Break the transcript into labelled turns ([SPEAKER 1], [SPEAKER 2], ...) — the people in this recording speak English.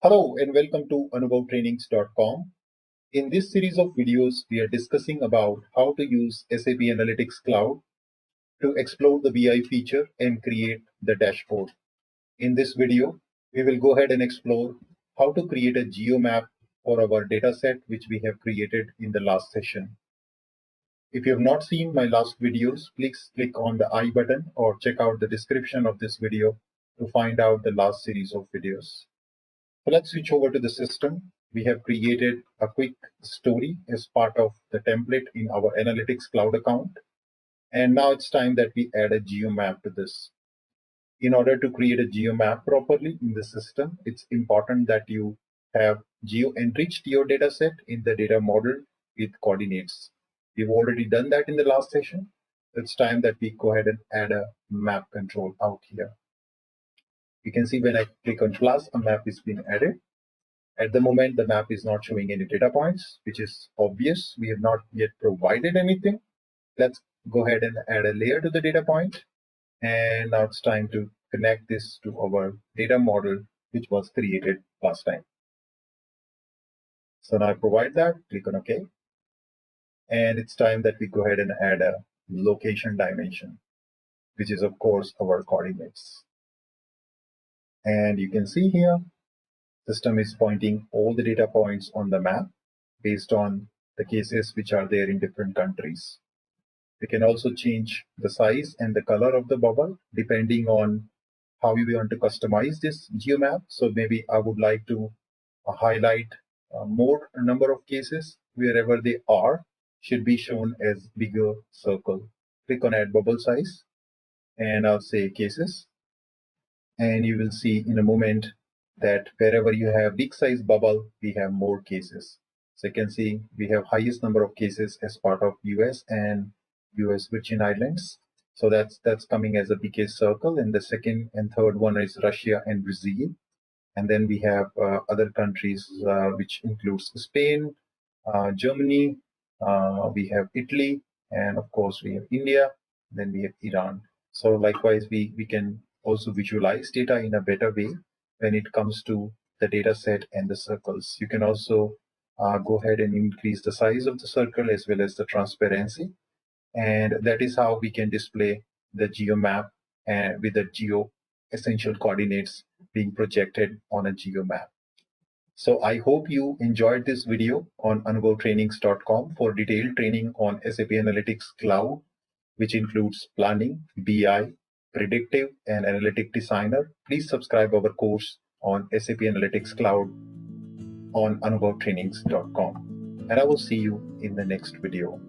[SPEAKER 1] Hello and welcome to anubhavtrainings.com. In this series of videos, we are discussing about how to use SAP Analytics Cloud to explore the BI feature and create the dashboard. In this video, we will go ahead and explore how to create a Geo Map for our dataset which we have created in the last session. If you have not seen my last videos, please click on the I button or check out the description of this video to find out the last series of videos. So let's switch over to the system. We have created a quick story as part of the template in our Analytics Cloud account. And now it's time that we add a geo map to this. In order to create a geo map properly in the system, it's important that you have geo enriched your data set in the data model with coordinates. We've already done that in the last session. It's time that we go ahead and add a map control out here. You can see when I click on plus, a map is being added. At the moment, the map is not showing any data points, which is obvious. We have not yet provided anything. Let's go ahead and add a layer to the data point. And now it's time to connect this to our data model, which was created last time. So now I provide that, click on OK. And it's time that we go ahead and add a location dimension, which is, of course, our coordinates. And you can see here, system is pointing all the data points on the map based on the cases which are there in different countries. We can also change the size and the color of the bubble depending on how we want to customize this geo map. So maybe I would like to highlight more number of cases wherever they are should be shown as bigger circle. Click on add bubble size and I'll say cases. And you will see in a moment that wherever you have big size bubble, we have more cases. So you can see we have highest number of cases as part of US and US Virgin Islands. So that's coming as a big circle. And the second and third one is Russia and Brazil. And then we have other countries which includes Spain, Germany, we have Italy, and of course we have India, then we have Iran. So likewise, we can also visualize data in a better way when it comes to the data set and the circles. You can also go ahead and increase the size of the circle as well as the transparency. And that is how we can display the geo map with the geo essential coordinates being projected on a geo map. So I hope you enjoyed this video on anubhavtrainings.com for detailed training on SAP Analytics Cloud, which includes planning, BI, predictive, and analytic designer. Please subscribe our course on SAP Analytics Cloud on anubhavtrainings.com. And I will see you in the next video.